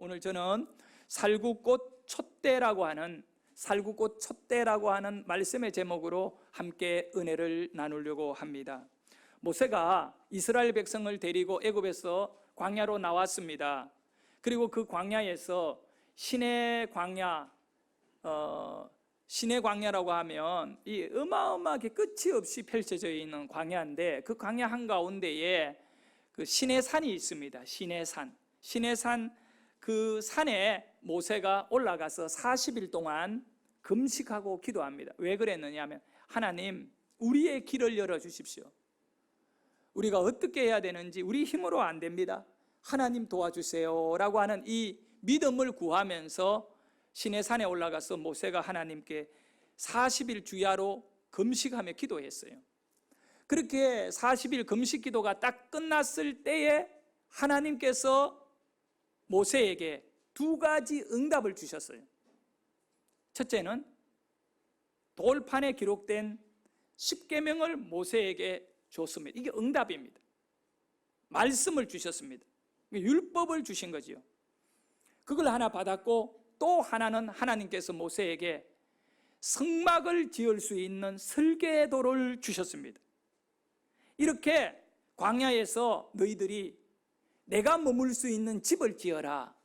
오늘 저는 살구꽃 촛대라고 하는 말씀의 제목으로 함께 은혜를 나누려고 합니다. 모세가 이스라엘 백성을 데리고 애굽에서 광야로 나왔습니다. 그리고 그 광야에서 신의 광야라고 하면 이 어마어마하게 끝이 없이 펼쳐져 있는 광야인데, 그 광야 한가운데에 그 신의 산이 있습니다. 신의 산, 그 산에 모세가 올라가서 40일 동안 금식하고 기도합니다. 왜 그랬느냐 하면, 하나님, 우리의 길을 열어주십시오. 우리가 어떻게 해야 되는지 우리 힘으로 안 됩니다. 하나님 도와주세요 라고 하는 이 믿음을 구하면서 신의 산에 올라가서 모세가 하나님께 40일 주야로 금식하며 기도했어요. 그렇게 40일 금식 기도가 딱 끝났을 때에 하나님께서 모세에게 두 가지 응답을 주셨어요. 첫째는 돌판에 기록된 10계명을 모세에게 줬습니다. 이게 응답입니다. 말씀을 주셨습니다. 율법을 주신 거지요. 그걸 하나 받았고, 또 하나는 하나님께서 모세에게 성막을 지을 수 있는 설계도를 주셨습니다. 이렇게 광야에서 너희들이 내가 머물 수 있는 집을 지어라,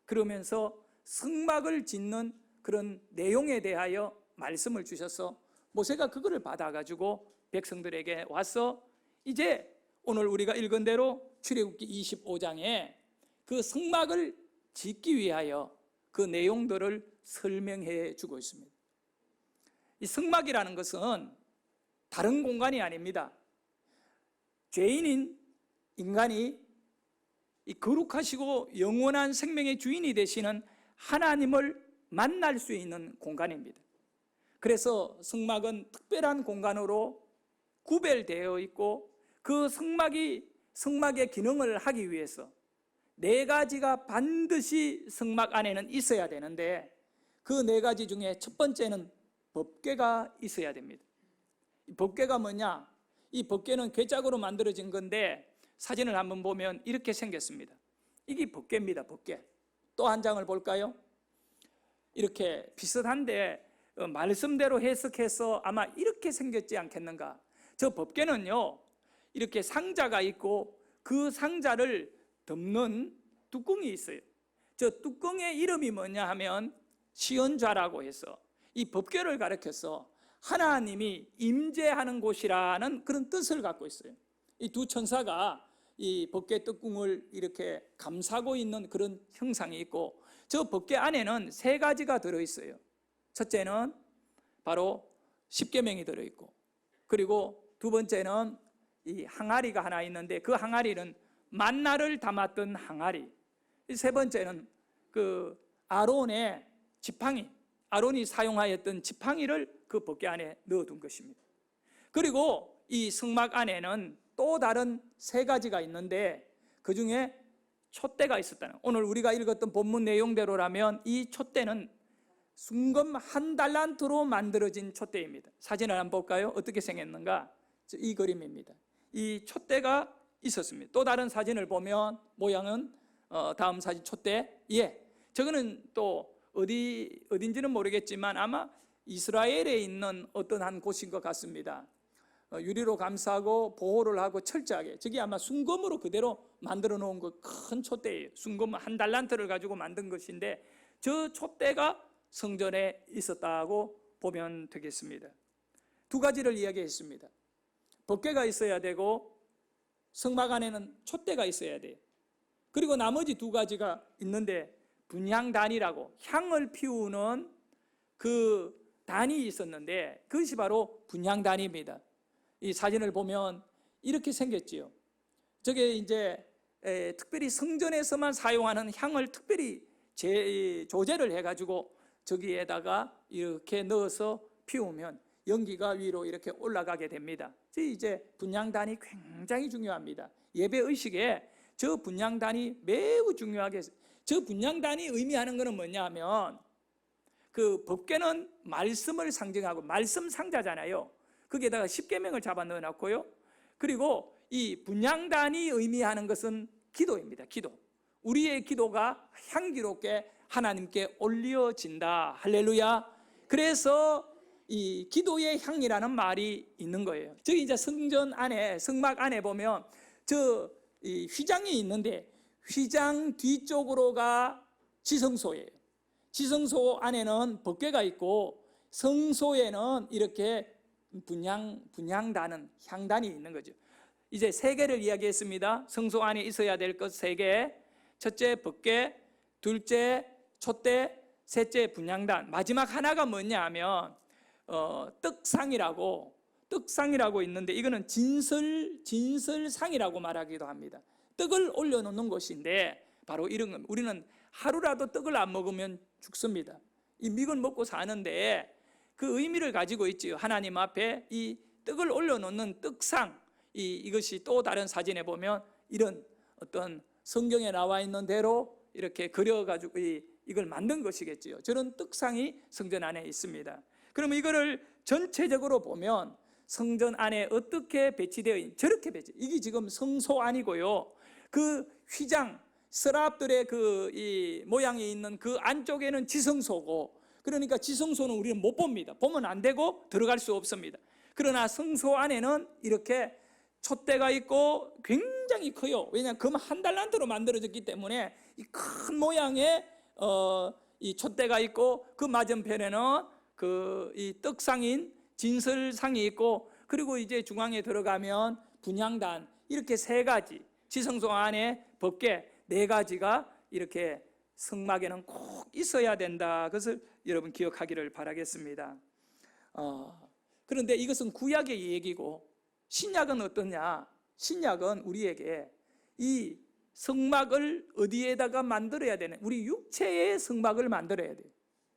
그러면서 성막을 짓는 그런 내용에 대하여 말씀을 주셔서 모세가 그거를 받아가지고 백성들에게 와서 이제 오늘 우리가 읽은 대로 출애굽기 25장에 그 성막을 짓기 위하여 그 내용들을 설명해 주고 있습니다. 이 성막이라는 것은 다른 공간이 아닙니다. 죄인인 인간이 이 거룩하시고 영원한 생명의 주인이 되시는 하나님을 만날 수 있는 공간입니다. 그래서 성막은 특별한 공간으로 구별되어 있고, 그 성막의 기능을 하기 위해서 네 가지가 반드시 성막 안에는 있어야 되는데, 그 네 가지 중에 첫 번째는 법궤가 있어야 됩니다. 이 법궤가 뭐냐? 이 법궤는 괴짝으로 만들어진 건데, 사진을 한번 보면 이렇게 생겼습니다. 이게 법궤입니다. 법궤. 또 한 장을 볼까요? 이렇게 비슷한데 말씀대로 해석해서 아마 이렇게 생겼지 않겠는가. 저 법궤는요, 이렇게 상자가 있고 그 상자를 덮는 뚜껑이 있어요. 저 뚜껑의 이름이 뭐냐 하면 시언좌라고 해서 이 법궤를 가리켜서 하나님이 임재하는 곳이라는 그런 뜻을 갖고 있어요. 이 두 천사가 이 법궤 뚜껑을 이렇게 감싸고 있는 그런 형상이 있고, 저 법궤 안에는 세 가지가 들어있어요. 첫째는 바로 10계명이 들어있고, 그리고 두 번째는 이 항아리가 하나 있는데, 그 항아리는 만나를 담았던 항아리. 세 번째는 그 아론의 지팡이, 아론이 사용하였던 지팡이를 그 법궤 안에 넣어둔 것입니다. 그리고 이 성막 안에는 또 다른 세 가지가 있는데, 그 중에 촛대가 있었다는, 오늘 우리가 읽었던 본문 내용대로라면 이 촛대는 순금 1달란트로 만들어진 촛대입니다. 사진을 한번 볼까요? 어떻게 생겼는가? 이 그림입니다. 이 촛대가 있었습니다. 또 다른 사진을 보면 모양은 다음 사진 촛대. 저거는 또 어딘지는 모르겠지만 아마 이스라엘에 있는 어떤 한 곳인 것 같습니다. 유리로 감싸고 보호를 하고 철저하게, 저게 아마 순금으로 그대로 만들어 놓은 그 큰 촛대예요. 순금 1달란트를 가지고 만든 것인데, 저 촛대가 성전에 있었다고 보면 되겠습니다. 두 가지를 이야기했습니다. 법궤가 있어야 되고 성막 안에는 촛대가 있어야 돼요. 그리고 나머지 두 가지가 있는데, 분향단이라고 향을 피우는 그 단이 있었는데, 그것이 바로 분향단입니다. 이 사진을 보면 이렇게 생겼지요. 저게 이제 특별히 성전에서만 사용하는 향을 특별히 조제를 해가지고 저기에다가 이렇게 넣어서 피우면 연기가 위로 이렇게 올라가게 됩니다. 이제 분향단이 굉장히 중요합니다. 예배 의식에 저 분향단이 매우 중요하게, 저 분향단이 의미하는 것은 뭐냐 하면, 그 법궤는 말씀을 상징하고 말씀 상자잖아요. 거기에다가 10계명을 잡아 넣어놨고요. 그리고 이 분향단이 의미하는 것은 기도입니다. 기도. 우리의 기도가 향기롭게 하나님께 올려진다. 할렐루야. 그래서 이 기도의 향이라는 말이 있는 거예요. 저기 이제 성전 안에, 성막 안에 보면 이 휘장이 있는데, 휘장 뒤쪽으로가 지성소예요. 지성소 안에는 법궤가 있고 성소에는 이렇게 분향단은, 향단이 있는 거죠. 이제 세 개를 이야기했습니다. 성소 안에 있어야 될 것 세 개. 첫째 법궤, 둘째 촛대, 셋째 분향단. 마지막 하나가 뭐냐 하면 떡상이라고 있는데, 이거는 진설상이라고 말하기도 합니다. 떡을 올려놓는 곳인데, 바로 이런 겁니다. 우리는 하루라도 떡을 안 먹으면 죽습니다. 이 믹을 먹고 사는데 그 의미를 가지고 있지요. 하나님 앞에 이 떡을 올려놓는 떡상, 이것이 또 다른 사진에 보면 이런 어떤 성경에 나와 있는 대로 이렇게 그려가지고 이걸 만든 것이겠지요. 저런 떡상이 성전 안에 있습니다. 그러면 이거를 전체적으로 보면 성전 안에 어떻게 배치되어 있는, 저렇게 이게 지금 성소 안이고요. 그 휘장, 서랍들의 이 모양이 있는 그 안쪽에는 지성소고, 그러니까 지성소는 우리는 못 봅니다. 보면 안 되고 들어갈 수 없습니다. 그러나 성소 안에는 이렇게 촛대가 있고 굉장히 커요. 왜냐하면 금 한 달란트로 만들어졌기 때문에 이 큰 모양의 이 촛대가 있고, 그 맞은편에는 이 떡상인 진설상이 있고, 그리고 이제 중앙에 들어가면 분향단, 이렇게 세 가지, 지성소 안에 법궤 네 가지가 이렇게 성막에는 꼭 있어야 된다. 그것을 여러분 기억하기를 바라겠습니다. 그런데 이것은 구약의 얘기고, 신약은 어떠냐? 신약은 우리에게 이 성막을 어디에다가 만들어야 되는, 우리 육체의 성막을 만들어야 돼요.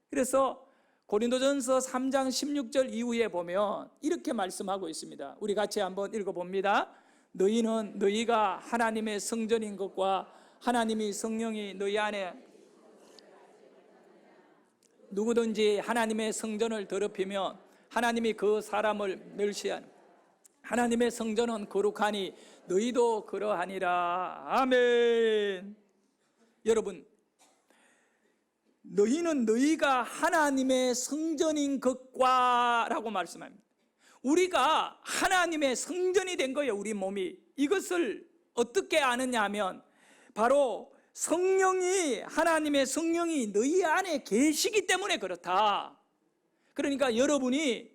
그래서 고린도전서 3장 16절 이후에 보면 이렇게 말씀하고 있습니다. 우리 같이 한번 읽어봅니다. 너희는 너희가 하나님의 성전인 것과 하나님이 성령이 너희 안에, 누구든지 하나님의 성전을 더럽히면 하나님이 그 사람을 멸시하는, 하나님의 성전은 거룩하니 너희도 그러하니라. 아멘. 여러분, 너희는 너희가 하나님의 성전인 것과 라고 말씀합니다. 우리가 하나님의 성전이 된 거예요. 우리 몸이. 이것을 어떻게 아느냐 하면 바로 성령이, 하나님의 성령이 너희 안에 계시기 때문에 그렇다. 그러니까 여러분에게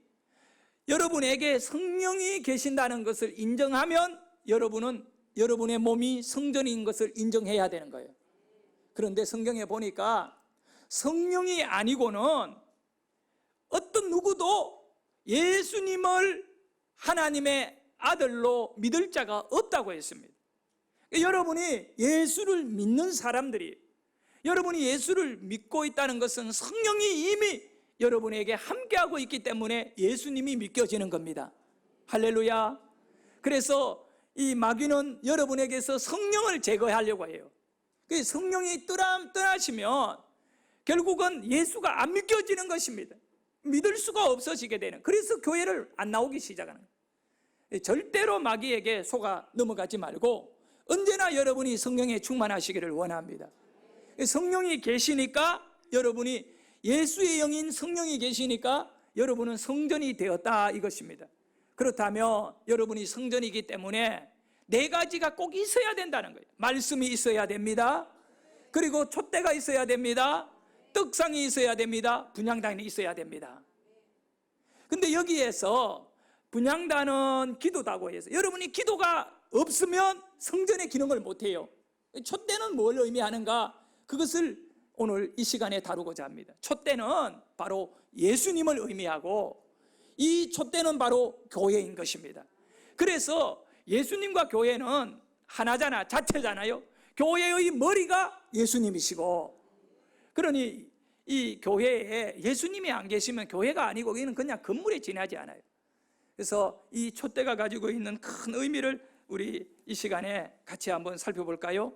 성령이 계신다는 것을 인정하면 여러분은 여러분의 몸이 성전인 것을 인정해야 되는 거예요. 그런데 성경에 보니까 성령이 아니고는 어떤 누구도 예수님을 하나님의 아들로 믿을 자가 없다고 했습니다. 여러분이 예수를 믿는 사람들이, 여러분이 예수를 믿고 있다는 것은 성령이 이미 여러분에게 함께하고 있기 때문에 예수님이 믿겨지는 겁니다. 할렐루야. 그래서 이 마귀는 여러분에게서 성령을 제거하려고 해요. 성령이 떠나시면 결국은 예수가 안 믿겨지는 것입니다. 믿을 수가 없어지게 되는, 그래서 교회를 안 나오기 시작하는 거예요. 절대로 마귀에게 속아 넘어가지 말고 언제나 여러분이 성령에 충만하시기를 원합니다. 성령이 계시니까, 여러분이 예수의 영인 성령이 계시니까 여러분은 성전이 되었다, 이것입니다. 그렇다면 여러분이 성전이기 때문에 네 가지가 꼭 있어야 된다는 거예요. 말씀이 있어야 됩니다. 그리고 촛대가 있어야 됩니다. 떡상이 있어야 됩니다. 분향단이 있어야 됩니다. 근데 여기에서 분향단은 기도다고 해서, 여러분이 기도가 없으면 성전의 기능을 못해요. 촛대는 뭘 의미하는가? 그것을 오늘 이 시간에 다루고자 합니다. 촛대는 바로 예수님을 의미하고, 이 촛대는 바로 교회인 것입니다. 그래서 예수님과 교회는 하나잖아, 자체잖아요. 교회의 머리가 예수님이시고, 그러니 이 교회에 예수님이 안 계시면 교회가 아니고 이는 그냥 건물에 지나지 않아요. 그래서 이 촛대가 가지고 있는 큰 의미를 우리 이 시간에 같이 한번 살펴볼까요?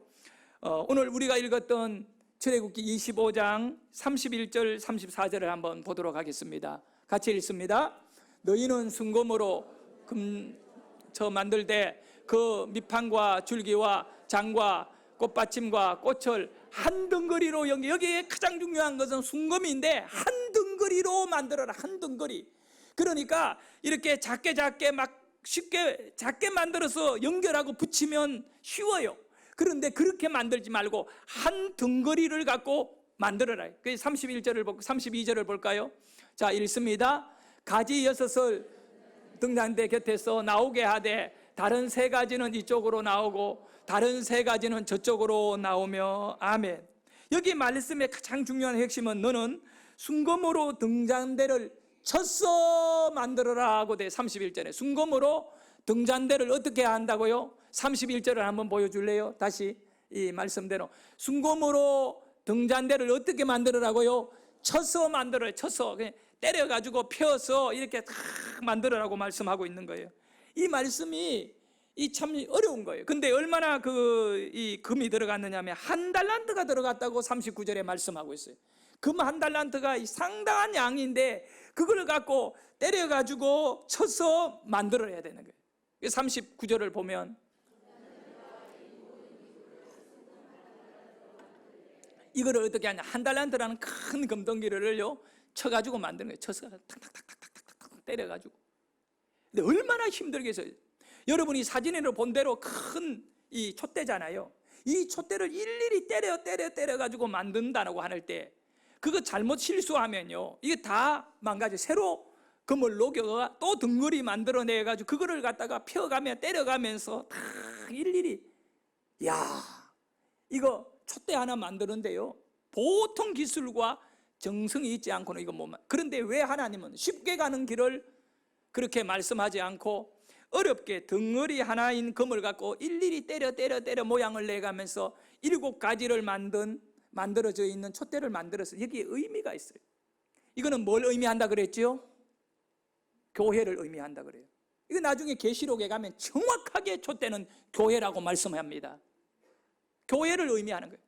오늘 우리가 읽었던 출애굽기 25장 31절 34절을 한번 보도록 하겠습니다. 같이 읽습니다. 너희는 순금으로 금처 만들되 그 밑판과 줄기와 장과 꽃받침과 꽃을 한 덩거리로 여기에 가장 중요한 것은 순금인데 한 덩거리로 만들어라. 한 덩거리. 그러니까 이렇게 작게 막 쉽게 작게 만들어서 연결하고 붙이면 쉬워요. 그런데 그렇게 만들지 말고 한 덩거리를 갖고 만들어라. 31절을 볼까? 32절을 볼까요? 자, 읽습니다. 가지 6을 등잔대 곁에서 나오게 하되 다른 3가지는 이쪽으로 나오고 다른 3가지는 저쪽으로 나오며. 아멘. 여기 말씀의 가장 중요한 핵심은 너는 순금으로 등잔대를 쳐서 만들어라 하고 돼. 31절에 순금으로 등잔대를 어떻게 한다고요? 31절을 한번 보여줄래요? 다시 이 말씀대로 순금으로 등잔대를 어떻게 만들어라고요? 쳐서 만들어요. 쳐서 때려가지고 펴서 이렇게 탁 만들어라고 말씀하고 있는 거예요. 이 말씀이 참 어려운 거예요. 근데 얼마나 이 금이 들어갔느냐 하면 1달란트가 들어갔다고 39절에 말씀하고 있어요. 금 1달란트가 상당한 양인데 그걸 갖고 때려가지고 쳐서 만들어야 되는 거예요. 39절을 보면 이거를 어떻게 하냐, 1달란트라는 큰 금덩이를요 쳐가지고 만드는 거예요. 쳐서 탁탁탁탁탁탁 때려가지고. 근데 얼마나 힘들겠어요. 여러분이 사진으로 본 대로 큰 이 촛대잖아요. 이 촛대를 일일이 때려가지고 만든다고 할 때 그거 잘못 실수하면요 이게 다 망가져. 새로 금을 녹여가 또 덩어리 만들어내가지고 그거를 갖다가 펴가며 때려가면서 다 일일이, 야, 이거 촛대 하나 만드는데요 보통 기술과 정성이 있지 않고는 이거 못 만. 그런데 왜 하나님은 쉽게 가는 길을 그렇게 말씀하지 않고 어렵게 덩어리 하나인 금을 갖고 일일이 때려 모양을 내가면서 7가지를 만들어져 있는 촛대를 만들어서 여기에 의미가 있어요. 이거는 뭘 의미한다 그랬죠? 교회를 의미한다 그래요. 이거 나중에 계시록에 가면 정확하게 촛대는 교회라고 말씀합니다. 교회를 의미하는 거예요.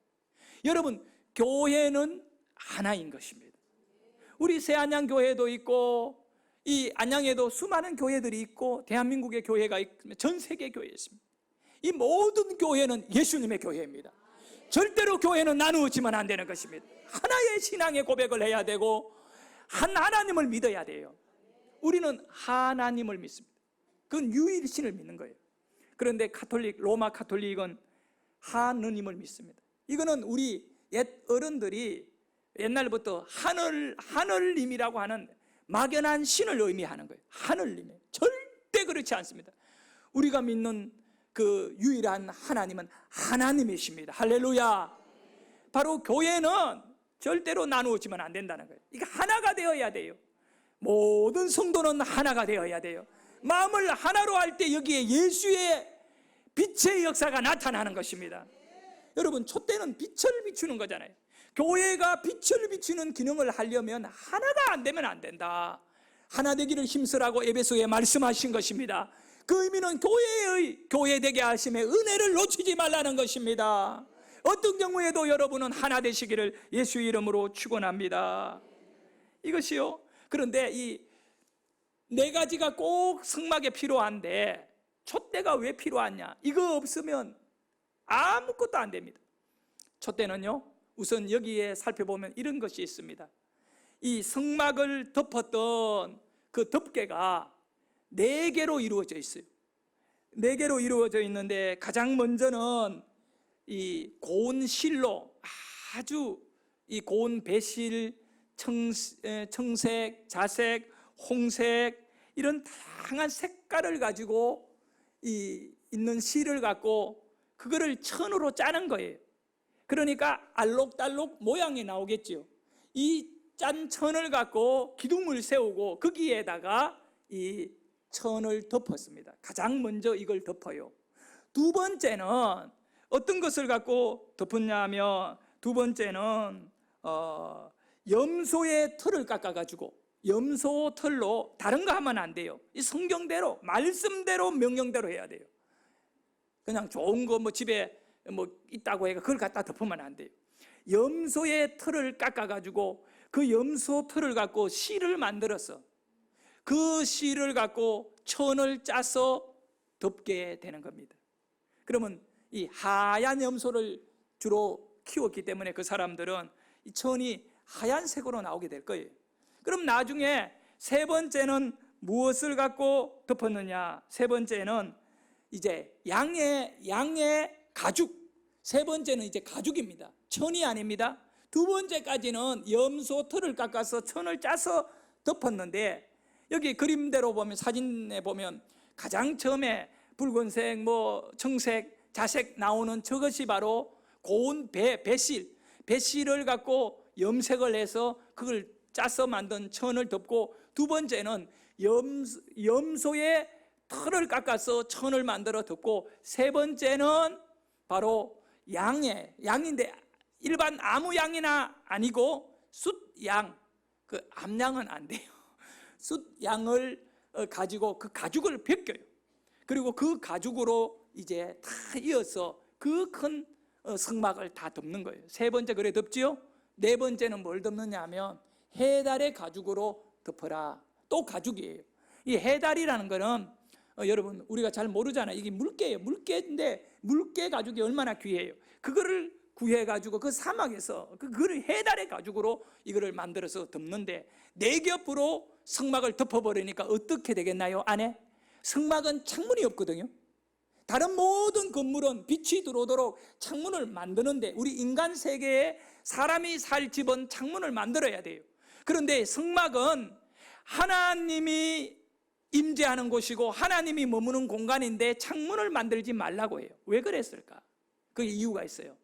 여러분, 교회는 하나인 것입니다. 우리 새안양교회도 있고 이 안양에도 수많은 교회들이 있고 대한민국의 교회가 있고 전 세계 교회 있습니다. 이 모든 교회는 예수님의 교회입니다. 절대로 교회는 나누어지면 안 되는 것입니다. 하나의 신앙의 고백을 해야 되고 한 하나님을 믿어야 돼요. 우리는 하나님을 믿습니다. 그건 유일신을 믿는 거예요. 그런데 로마 카톨릭은 하느님을 믿습니다. 이거는 우리 옛 어른들이 옛날부터 하늘님이라고 하는 막연한 신을 의미하는 거예요. 하늘님. 절대 그렇지 않습니다. 우리가 믿는 그 유일한 하나님은 하나님이십니다. 할렐루야. 바로 교회는 절대로 나누어지면 안 된다는 거예요. 이게 하나가 되어야 돼요. 모든 성도는 하나가 되어야 돼요. 마음을 하나로 할 때 여기에 예수의 빛의 역사가 나타나는 것입니다. 여러분, 촛대는 빛을 비추는 거잖아요. 교회가 빛을 비추는 기능을 하려면 하나가 안 되면 안 된다. 하나 되기를 힘쓰라고 에베소에 말씀하신 것입니다. 그 의미는 교회 되게 하심의 은혜를 놓치지 말라는 것입니다. 어떤 경우에도 여러분은 하나 되시기를 예수 이름으로 축원합니다. 이것이요. 그런데 이 4가지가 꼭 성막에 필요한데 촛대가 왜 필요하냐? 이거 없으면 아무것도 안 됩니다. 촛대는요, 우선 여기에 살펴보면 이런 것이 있습니다. 이 성막을 덮었던 그 덮개가 4개로 이루어져 있어요. 4개로 이루어져 있는데 가장 먼저는 이 고운 실로 아주 이 고운 배실, 청색, 자색, 홍색 이런 다양한 색깔을 가지고 있는 실을 갖고 그거를 천으로 짜는 거예요. 그러니까 알록달록 모양이 나오겠죠. 이 짠 천을 갖고 기둥을 세우고 거기에다가 이 천을 덮었습니다. 가장 먼저 이걸 덮어요. 2번째는 어떤 것을 갖고 덮었냐 하면 2번째는 염소의 털을 깎아가지고 염소 털로 다른 거 하면 안 돼요. 이 성경대로 말씀대로 명령대로 해야 돼요. 그냥 좋은 거 집에 있다고 해가 그걸 갖다 덮으면 안 돼요. 염소의 털을 깎아가지고 그 염소 털을 갖고 실을 만들어서 그 실을 갖고 천을 짜서 덮게 되는 겁니다. 그러면 이 하얀 염소를 주로 키웠기 때문에 그 사람들은 이 천이 하얀색으로 나오게 될 거예요. 그럼 나중에 세 번째는 무엇을 갖고 덮었느냐? 세 번째는 이제 양의 가죽. 세 번째는 이제 가죽입니다. 천이 아닙니다. 두 번째까지는 염소 털을 깎아서 천을 짜서 덮었는데, 여기 그림대로 보면, 사진에 보면 가장 처음에 붉은색, 청색, 자색 나오는 저것이 바로 고운 배실을 갖고 염색을 해서 그걸 짜서 만든 천을 덮고, 두 번째는 염소의 털을 깎아서 천을 만들어 덮고, 세 번째는 바로 양인데 일반 아무 양이나 아니고 숫양, 그 암양은 안 돼요. 숫양을 가지고 그 가죽을 벗겨요. 그리고 그 가죽으로 이제 다 이어서 그 큰 성막을 다 덮는 거예요. 세 번째 그래 덮지요. 네 번째는 뭘 덮느냐 하면 해달의 가죽으로 덮어라. 또 가죽이에요. 이 해달이라는 거는 여러분 우리가 잘 모르잖아요. 이게 물개예요. 물개인데 물개 가죽이 얼마나 귀해요. 그거를 구해가지고 그 사막에서 그거를 해달의 가죽으로 이거를 만들어서 덮는데, 네 겹으로 성막을 덮어버리니까 어떻게 되겠나요? 안에 성막은 창문이 없거든요. 다른 모든 건물은 빛이 들어오도록 창문을 만드는데, 우리 인간 세계에 사람이 살 집은 창문을 만들어야 돼요. 그런데 성막은 하나님이 임재하는 곳이고 하나님이 머무는 공간인데 창문을 만들지 말라고 해요. 왜 그랬을까? 그 이유가 있어요.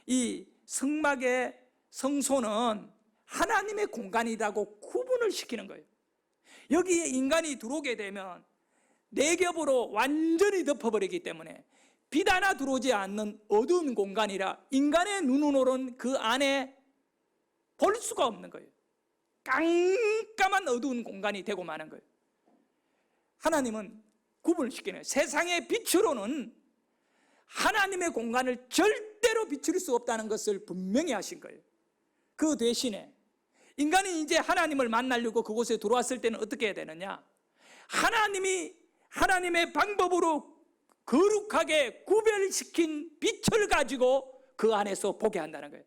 이 성막의 성소는 하나님의 공간이라고 구분을 시키는 거예요. 여기에 인간이 들어오게 되면 네 겹으로 완전히 덮어버리기 때문에 빛 하나 들어오지 않는 어두운 공간이라 인간의 눈으로는 그 안에 볼 수가 없는 거예요. 깜깜한 어두운 공간이 되고 마는 거예요. 하나님은 구분을 시키는 거예요. 세상의 빛으로는 하나님의 공간을 절대로 비출 수 없다는 것을 분명히 하신 거예요. 그 대신에 인간이 이제 하나님을 만나려고 그곳에 들어왔을 때는 어떻게 해야 되느냐? 하나님의 방법으로 거룩하게 구별시킨 빛을 가지고 그 안에서 보게 한다는 거예요.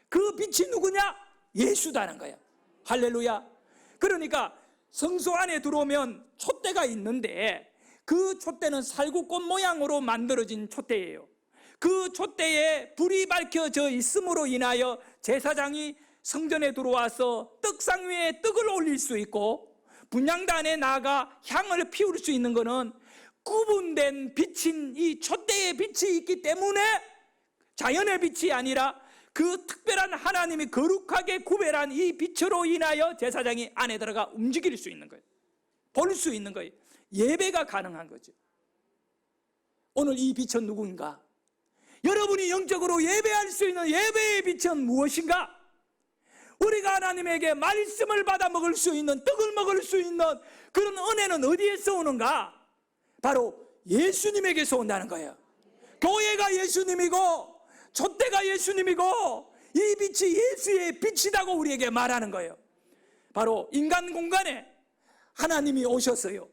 그 빛이 누구냐? 예수다는 거예요. 할렐루야. 그러니까 성소 안에 들어오면 촛대가 있는데, 그 촛대는 살구꽃 모양으로 만들어진 촛대예요. 그 촛대에 불이 밝혀져 있음으로 인하여 제사장이 성전에 들어와서 떡상 위에 떡을 올릴 수 있고, 분향단에 나아가 향을 피울 수 있는 것은 구분된 빛인 이 촛대의 빛이 있기 때문에, 자연의 빛이 아니라 그 특별한 하나님이 거룩하게 구별한 이 빛으로 인하여 제사장이 안에 들어가 움직일 수 있는 거예요. 볼 수 있는 거예요. 예배가 가능한 거죠. 오늘 이 빛은 누구인가? 여러분이 영적으로 예배할 수 있는 예배의 빛은 무엇인가? 우리가 하나님에게 말씀을 받아 먹을 수 있는, 떡을 먹을 수 있는 그런 은혜는 어디에서 오는가? 바로 예수님에게서 온다는 거예요. 교회가 예수님이고 촛대가 예수님이고 이 빛이 예수의 빛이라고 우리에게 말하는 거예요. 바로 인간 공간에 하나님이 오셨어요.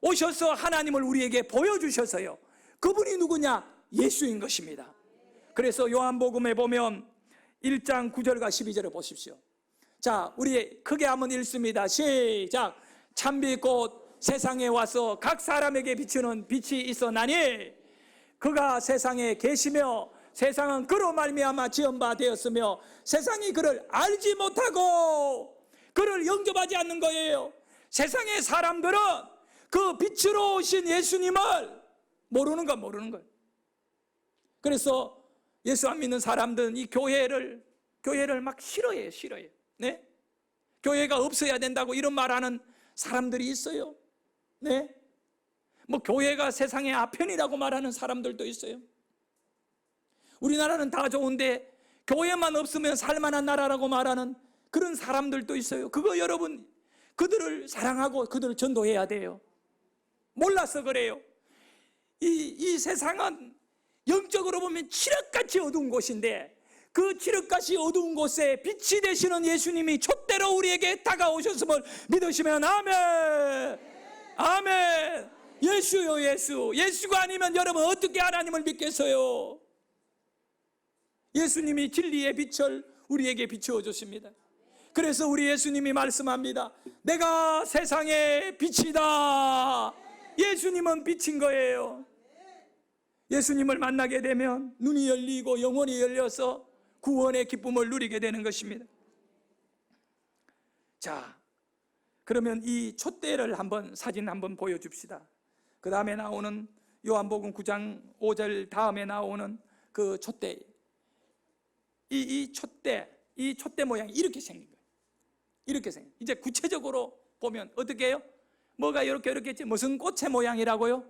오셔서 하나님을 우리에게 보여주셔서요. 그분이 누구냐? 예수인 것입니다. 그래서 요한복음에 보면 1장 9절과 12절을 보십시오. 자, 우리 크게 한번 읽습니다. 시작. 참빛꽃 세상에 와서 각 사람에게 비추는 빛이 있었나니 그가 세상에 계시며 세상은 그로 말미암아 지은 바 되었으며 세상이 그를 알지 못하고 그를 영접하지 않는 거예요. 세상의 사람들은 그 빛으로 오신 예수님을 모르는 거예요. 그래서 예수 안 믿는 사람들은 이 교회를 막 싫어해요. 네? 교회가 없어야 된다고 이런 말하는 사람들이 있어요. 네? 뭐 교회가 세상의 아편이라고 말하는 사람들도 있어요. 우리나라는 다 좋은데 교회만 없으면 살만한 나라라고 말하는 그런 사람들도 있어요. 그거 여러분, 그들을 사랑하고 그들을 전도해야 돼요. 몰라서 그래요. 이 세상은 영적으로 보면 칠흑같이 어두운 곳인데 그 칠흑같이 어두운 곳에 빛이 되시는 예수님이 촛대로 우리에게 다가오셨음을 믿으시면 아멘. 아멘. 예수요, 예수. 예수가 아니면 여러분 어떻게 하나님을 믿겠어요? 예수님이 진리의 빛을 우리에게 비추어 주십니다. 그래서 우리 예수님이 말씀합니다. 내가 세상의 빛이다. 예수님은 빛인 거예요. 예수님을 만나게 되면 눈이 열리고 영혼이 열려서 구원의 기쁨을 누리게 되는 것입니다. 자, 그러면 이 촛대를 사진 한번 보여줍시다. 그 다음에 나오는 요한복음 9장 5절 다음에 나오는 그 촛대. 이 촛대 모양이 이렇게 생긴 거예요. 이렇게 생긴. 이제 구체적으로 보면 어떻게 해요? 뭐가 이렇게 있지? 무슨 꽃의 모양이라고요?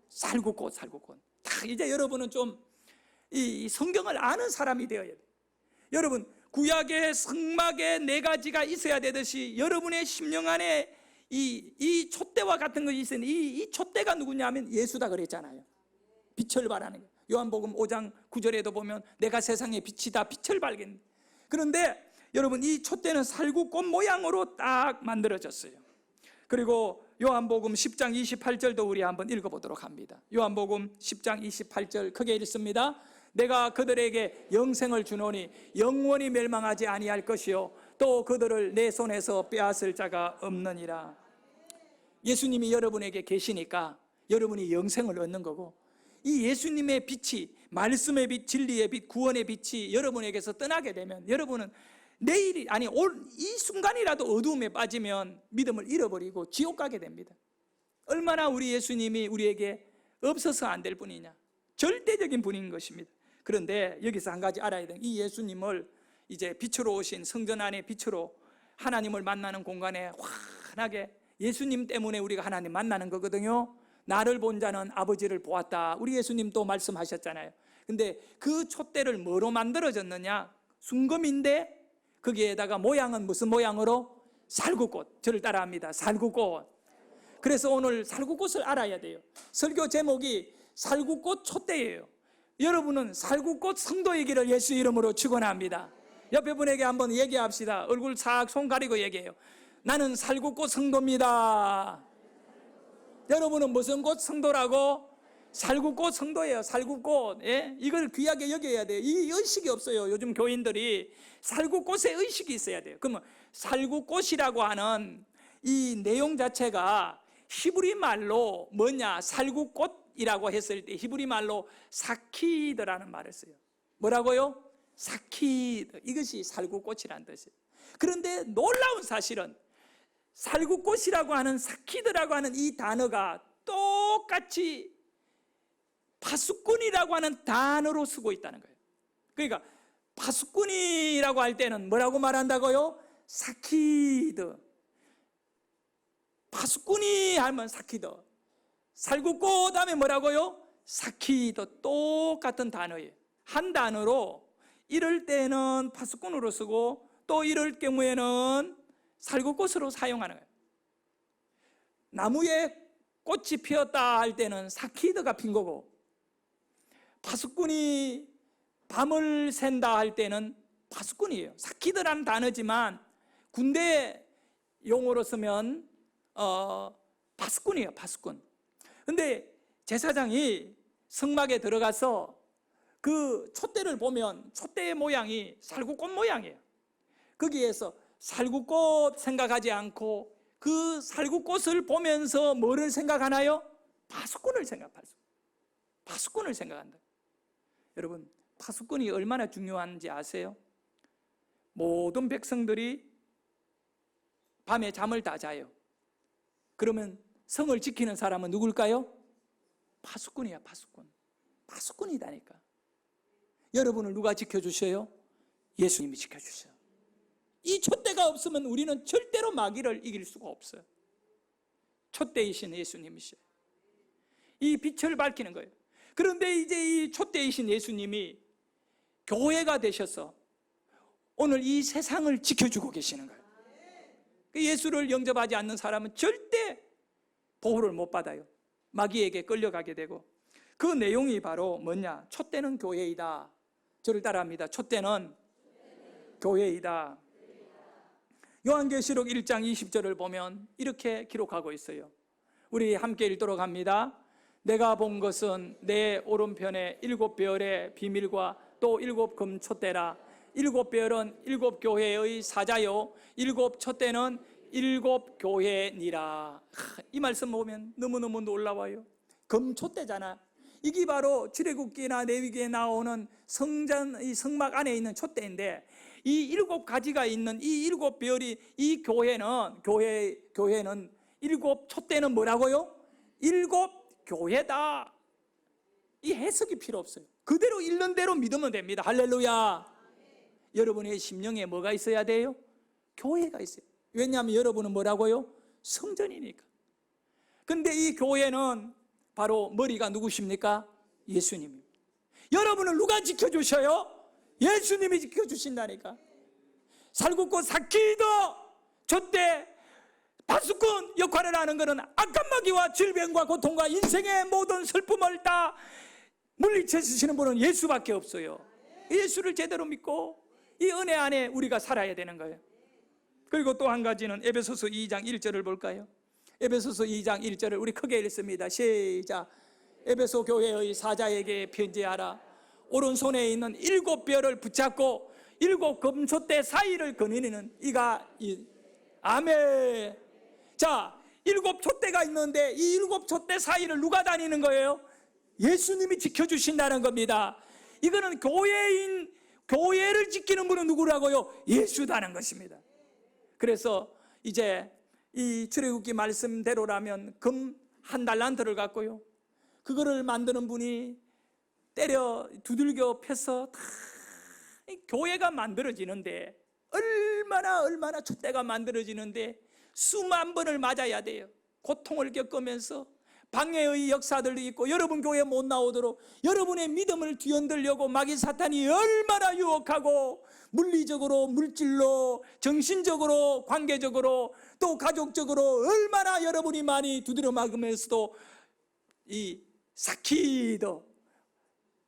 살구꽃. 딱 이제 여러분은 좀 이 성경을 아는 사람이 되어야 돼요. 여러분, 구약의 성막에 4가지가 있어야 되듯이 여러분의 심령 안에 이 촛대와 같은 것이 있으니 이 촛대가 누구냐면 예수다 그랬잖아요. 빛을 발하는 거예요. 요한복음 5장 9절에도 보면 내가 세상의 빛이다, 빛을 발견. 그런데 여러분, 이 촛대는 살구꽃 모양으로 딱 만들어졌어요. 그리고 요한복음 10장 28절도 우리 한번 읽어보도록 합니다. 요한복음 10장 28절 크게 읽습니다. 내가 그들에게 영생을 주노니 영원히 멸망하지 아니할 것이요 또 그들을 내 손에서 빼앗을 자가 없느니라. 예수님이 여러분에게 계시니까 여러분이 영생을 얻는 거고, 이 예수님의 빛이, 말씀의 빛, 진리의 빛, 구원의 빛이 여러분에게서 떠나게 되면 여러분은 내일이 아니 이 순간이라도 어두움에 빠지면 믿음을 잃어버리고 지옥 가게 됩니다. 얼마나 우리 예수님이 우리에게 없어서 안 될 분이냐, 절대적인 분인 것입니다. 그런데 여기서 한 가지 알아야 돼요. 이 예수님을 이제 빛으로 오신 성전 안에 빛으로 하나님을 만나는 공간에 환하게, 예수님 때문에 우리가 하나님 만나는 거거든요. 나를 본 자는 아버지를 보았다, 우리 예수님도 말씀하셨잖아요. 근데 그 촛대를 뭐로 만들어졌느냐? 순금인데 거기에다가 모양은 무슨 모양으로? 살구꽃. 저를 따라합니다. 살구꽃. 그래서 오늘 살구꽃을 알아야 돼요. 설교 제목이 살구꽃 촛대예요. 여러분은 살구꽃 성도이기를 예수 이름으로 축원합니다. 옆에 분에게 한번 얘기합시다. 얼굴 싹 손 가리고 얘기해요. 나는 살구꽃 성도입니다. 여러분은 무슨 꽃 성도라고? 살구꽃 성도예요. 살구꽃. 예? 이걸 귀하게 여겨야 돼요. 이 의식이 없어요. 요즘 교인들이 살구꽃의 의식이 있어야 돼요. 그러면 살구꽃이라고 하는 이 내용 자체가 히브리 말로 뭐냐? 살구꽃이라고 했을 때 히브리 말로 사키드라는 말을 써요. 뭐라고요? 사키드. 이것이 살구꽃이라는 뜻이에요. 그런데 놀라운 사실은 살구꽃이라고 하는 사키드라고 하는 이 단어가 똑같이 파수꾼이라고 하는 단어로 쓰고 있다는 거예요. 그러니까 파수꾼이라고 할 때는 뭐라고 말한다고요? 사키드. 파수꾼이 하면 사키드. 살구꽃 하면 뭐라고요? 사키드. 똑같은 단어예요. 한 단어로 이럴 때는 파수꾼으로 쓰고 또 이럴 경우에는 살구꽃으로 사용하는 거예요. 나무에 꽃이 피었다 할 때는 사키드가 핀 거고, 파수꾼이 밤을 샌다 할 때는 파수꾼이에요. 사키드라는 단어지만 군대 용어로 쓰면 파수꾼이에요. 파수꾼. 근데 제사장이 성막에 들어가서 그 촛대를 보면 촛대의 모양이 살구꽃 모양이에요. 거기에서 살구꽃 생각하지 않고 그 살구꽃을 보면서 뭐를 생각하나요? 파수꾼을 파수꾼을 생각한다. 여러분, 파수꾼이 얼마나 중요한지 아세요? 모든 백성들이 밤에 잠을 다 자요. 그러면 성을 지키는 사람은 누굴까요? 파수꾼이야. 파수꾼이다니까. 여러분을 누가 지켜주셔요? 예수님이 지켜주셔요. 이 촛대가 없으면 우리는 절대로 마귀를 이길 수가 없어요. 촛대이신 예수님이셔요. 이 빛을 밝히는 거예요. 그런데 이제 이 촛대이신 예수님이 교회가 되셔서 오늘 이 세상을 지켜주고 계시는 거예요. 예수를 영접하지 않는 사람은 절대 보호를 못 받아요. 마귀에게 끌려가게 되고, 그 내용이 바로 뭐냐? 촛대는 교회이다. 저를 따라합니다. 촛대는 교회이다. 요한계시록 1장 20절을 보면 이렇게 기록하고 있어요. 우리 함께 읽도록 합니다. 내가 본 것은 내 오른편에 7별의 비밀과 또 7금 촛대라. 7별은 7교회의 사자요 7촛대는 7교회니라. 이 말씀 보면 너무너무 놀라워요. 금촛대잖아. 이게 바로 출애굽기나 레위기에 나오는 이 성막 안에 있는 촛대인데, 이 7가지가 있는 이 7별이, 이 교회는 7촛대는 뭐라고요? 7교회다. 이 해석이 필요 없어요. 그대로 읽는 대로 믿으면 됩니다. 할렐루야. 여러분의 심령에 뭐가 있어야 돼요? 교회가 있어요. 왜냐하면 여러분은 뭐라고요? 성전이니까. 근데 이 교회는 바로 머리가 누구십니까? 예수님입니다. 여러분을 누가 지켜주셔요? 예수님이 지켜주신다니까. 살굽고 사키도 촛대 파수꾼 역할을 하는 것은 악한 마귀와 질병과 고통과 인생의 모든 슬픔을 다 물리쳐 주시는 분은 예수밖에 없어요. 예수를 제대로 믿고 이 은혜 안에 우리가 살아야 되는 거예요. 그리고 또 한 가지는 에베소서 2장 1절을 볼까요? 에베소서 2장 1절을 우리 크게 읽습니다. 시작. 에베소 교회의 사자에게 편지하라. 오른손에 있는 7별을 붙잡고 7금촛대 사이를 거니는 이가 아멘. 자, 7촛대가 있는데 이 7촛대 사이를 누가 다니는 거예요? 예수님이 지켜주신다는 겁니다. 이거는 교회를 지키는 분은 누구라고요? 예수다는 것입니다. 그래서 이제 이 출애굽기 말씀대로라면 금 1달란트를 갖고요, 그거를 만드는 분이 때려 두들겨 패서 다 교회가 만들어지는데, 얼마나 촛대가 만들어지는데 수만 번을 맞아야 돼요. 고통을 겪으면서 방해의 역사들도 있고, 여러분 교회 못 나오도록 여러분의 믿음을 뒤흔들려고 마귀 사탄이 얼마나 유혹하고, 물리적으로, 물질로, 정신적으로, 관계적으로, 또 가족적으로 얼마나 여러분이 많이 두드려 맞으면서도 이 사키도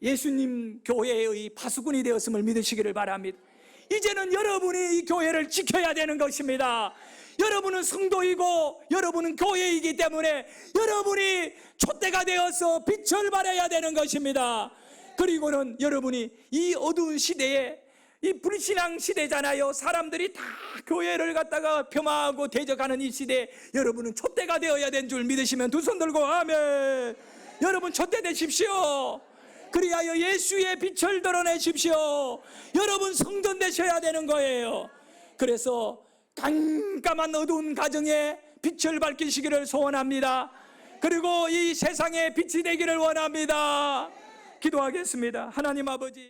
예수님 교회의 파수꾼이 되었음을 믿으시기를 바랍니다. 이제는 여러분이 이 교회를 지켜야 되는 것입니다. 여러분은 성도이고 여러분은 교회이기 때문에 여러분이 촛대가 되어서 빛을 발해야 되는 것입니다. 그리고는 여러분이 이 어두운 시대에, 이 불신앙 시대잖아요. 사람들이 다 교회를 갖다가 폄하하고 대적하는 이 시대에 여러분은 촛대가 되어야 되는 줄 믿으시면 두 손 들고 아멘. 여러분 촛대 되십시오. 그리하여 예수의 빛을 드러내십시오. 여러분 성전 되셔야 되는 거예요. 그래서 깜깜한 어두운 가정에 빛을 밝히시기를 소원합니다. 그리고 이 세상에 빛이 되기를 원합니다. 기도하겠습니다. 하나님 아버지,